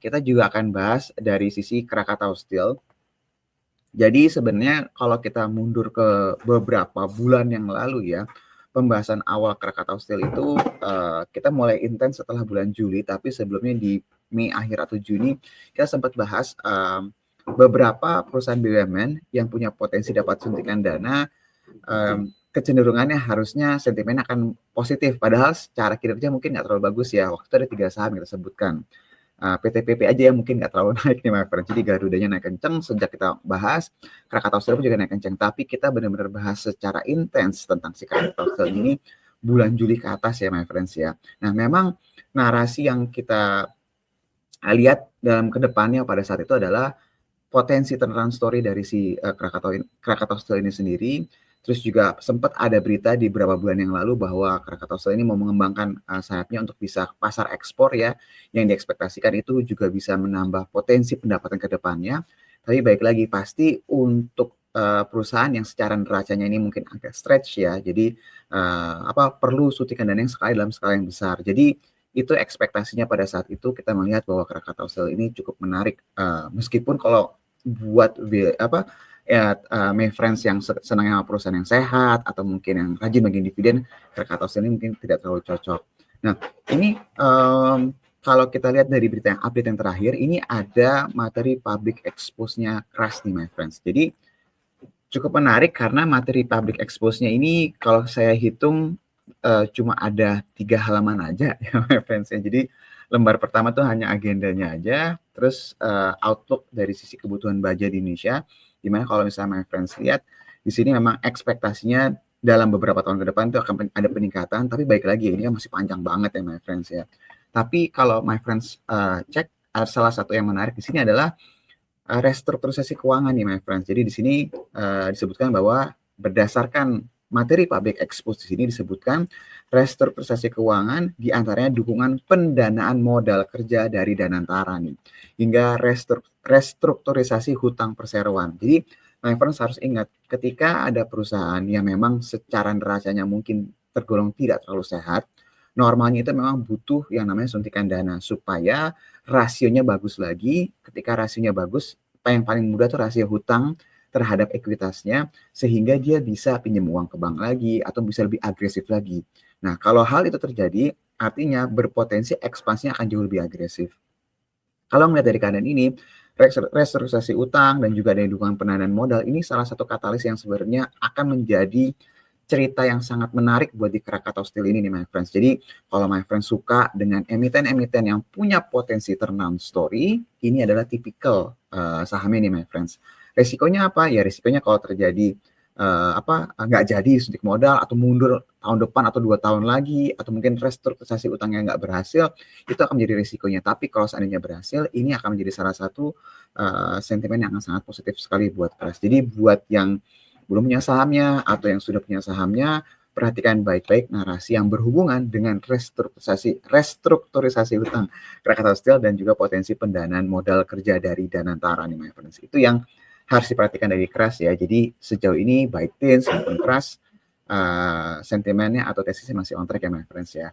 kita juga akan bahas dari sisi Krakatau Steel. Jadi sebenarnya kalau kita mundur ke beberapa bulan yang lalu ya, pembahasan awal Krakatau Steel itu kita mulai intens setelah bulan Juli, tapi sebelumnya di Mei akhir atau Juni kita sempat bahas beberapa perusahaan BUMN yang punya potensi dapat suntikan dana, kecenderungannya harusnya sentimen akan positif, padahal secara kinerja mungkin nggak terlalu bagus ya. Waktu itu ada 3 saham yang kita sebutkan. PT-PP aja yang mungkin nggak terlalu naik nih my friend. Jadi Garudanya naik kenceng sejak kita bahas, Krakatau Steel juga naik kenceng. Tapi kita benar-benar bahas secara intens tentang si Krakatau Steel ini bulan Juli ke atas ya my friends ya. Nah memang narasi yang kita lihat dalam kedepannya pada saat itu adalah potensi turnaround story dari si Krakatau Steel ini sendiri. Terus juga sempat ada berita di beberapa bulan yang lalu bahwa Krakatau Steel ini mau mengembangkan sayapnya untuk bisa pasar ekspor ya, yang diekspektasikan itu juga bisa menambah potensi pendapatan ke depannya. Tapi baik lagi, pasti untuk perusahaan yang secara neracanya ini mungkin agak stretch ya, jadi perlu suntikan dana yang dalam skala yang besar. Jadi itu ekspektasinya pada saat itu kita melihat bahwa Krakatau Steel ini cukup menarik, meskipun kalau buat my friends yang senang sama perusahaan yang sehat atau mungkin yang rajin bagi dividen, Krakatau Steel ini mungkin tidak terlalu cocok. Nah ini kalau kita lihat dari berita yang update yang terakhir, ini ada materi public expose-nya Crush nih my friends. Jadi cukup menarik karena materi public expose-nya ini kalau saya hitung cuma ada 3 halaman aja ya my friends ya. Jadi lembar pertama tuh hanya agendanya aja, terus outlook dari sisi kebutuhan baja di Indonesia, dimana kalau misalnya my friends lihat di sini memang ekspektasinya dalam beberapa tahun ke depan itu akan ada peningkatan, tapi baik lagi ini kan masih panjang banget ya my friends ya. Tapi kalau my friends cek, salah satu yang menarik di sini adalah restrukturisasi keuangan nih my friends. Jadi di sini disebutkan bahwa berdasarkan materi public expose di sini disebutkan restrukturisasi keuangan diantaranya dukungan pendanaan modal kerja dari Danantara nih, hingga restrukturisasi hutang perseroan. Jadi my friends harus ingat, ketika ada perusahaan yang memang secara neracanya mungkin tergolong tidak terlalu sehat, normalnya itu memang butuh yang namanya suntikan dana supaya rasionya bagus lagi. Ketika rasionya bagus, yang paling mudah tuh rasio hutang terhadap ekuitasnya, sehingga dia bisa pinjam uang ke bank lagi atau bisa lebih agresif lagi. Nah, kalau hal itu terjadi, artinya berpotensi ekspansinya akan jauh lebih agresif. Kalau melihat dari keadaan ini, restrukturisasi utang dan juga ada dukungan pendanaan modal, ini salah satu katalis yang sebenarnya akan menjadi cerita yang sangat menarik buat di Krakatau Steel ini nih my friends. Jadi kalau my friends suka dengan emiten-emiten yang punya potensi turnaround story, ini adalah tipikal sahamnya nih my friends. Resikonya apa? Ya resikonya kalau terjadi nggak jadi suntik modal atau mundur tahun depan atau 2 tahun lagi, atau mungkin restrukturisasi utangnya nggak berhasil, itu akan menjadi risikonya. Tapi kalau seandainya berhasil, ini akan menjadi salah satu sentimen yang sangat positif sekali buat Crush. Jadi buat yang belum punya sahamnya atau yang sudah punya sahamnya, perhatikan baik-baik narasi yang berhubungan dengan restrukturisasi hutang Krakatau Steel dan juga potensi pendanaan modal kerja dari Danantara nih my friends. Itu yang harus diperhatikan dari Crush ya. Jadi sejauh ini baik Tins maupun Crush sentimennya atau tesisnya masih on track ya my friends ya.